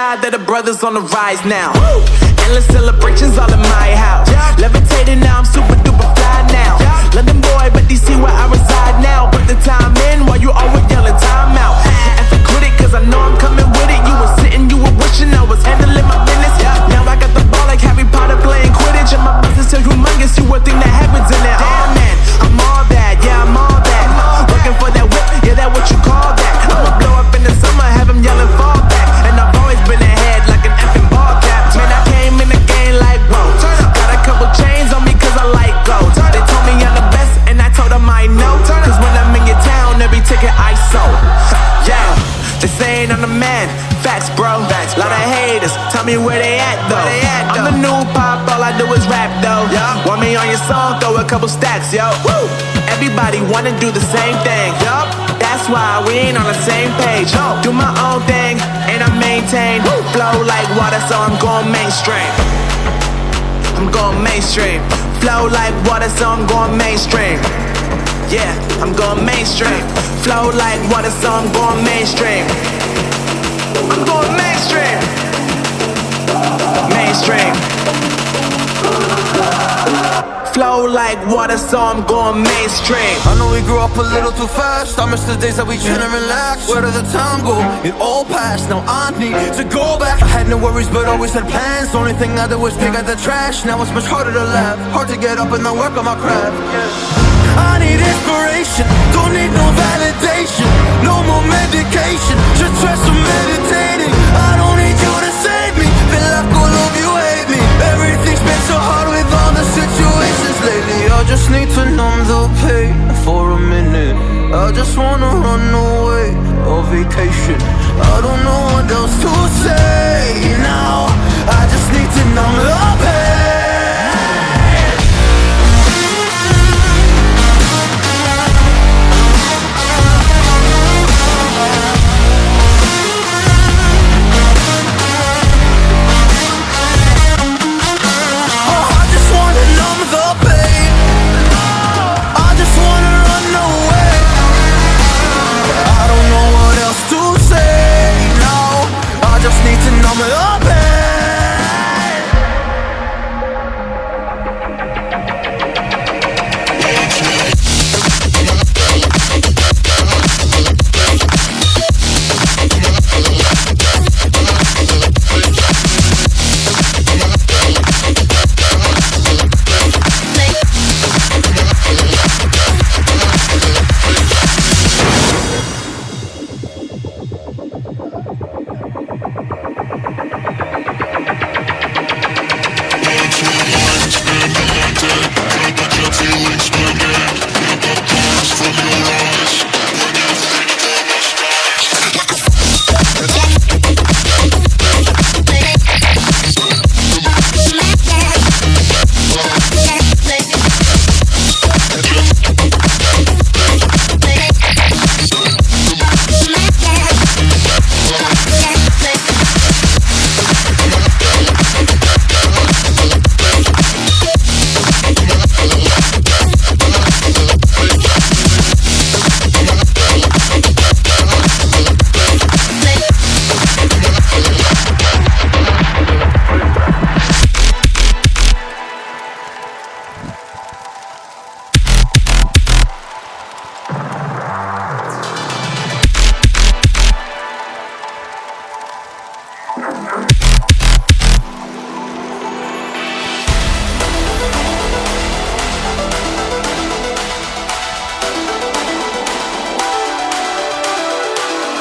God that the brothers on the rise now. Endless celebrations all in my house. Levitating now, I'm super duper fly now. London boy, but DC where I reside now. Put the time in while you always yelling time out. And quit it, cause I know I'm coming with it. You were sitting, you were wishing I was handling my business. Now I got the ball like Harry Potter playing Quidditch. And my business is humongous, you would think that happens in it. Damn man, I'm all that, yeah I'm all that. Working for that whip, yeah that what you call that. I'ma blow up in the summer, have him yelling fall back. And I've always been ahead like an effing ball cap. Man, I came in the game like whoa. Got a couple chains on me cause I like gold. They told me I'm the best and I told them I know. Cause when I'm in your town, every ticket I sold. Yeah, they saying I'm the man. Facts bro, lot of haters, tell me where they at though. I'm the new pop, all I do is rap though. Want me on your song, throw a couple stacks, yo. Woo! Everybody wanna do the same thing, yup. That's why we ain't on the same page. Do my own thing, and I maintain. Flow like water, so I'm going mainstream. I'm going mainstream. Flow like water, so I'm going mainstream. Yeah, I'm going mainstream. Flow like water, so I'm going mainstream. I'm going mainstream. Mainstream. Flow like water, so I'm going mainstream. I know we grew up a little too fast. I miss the days that we chill and relax. Where did the time go? It all passed, now I need to go back. I had no worries but always had plans. The only thing I did was pick out the trash. Now it's much harder to laugh, hard to get up and then work on my craft. I need inspiration, don't need no validation. No more medication, just try some meditating. I don't need you to save me, feel like all of you hate me. Everything's been so hard with all the situations lately. I just need to numb the pain for a minute. I just wanna run away on vacation. I don't know what else to say now. I just need to numb the pain.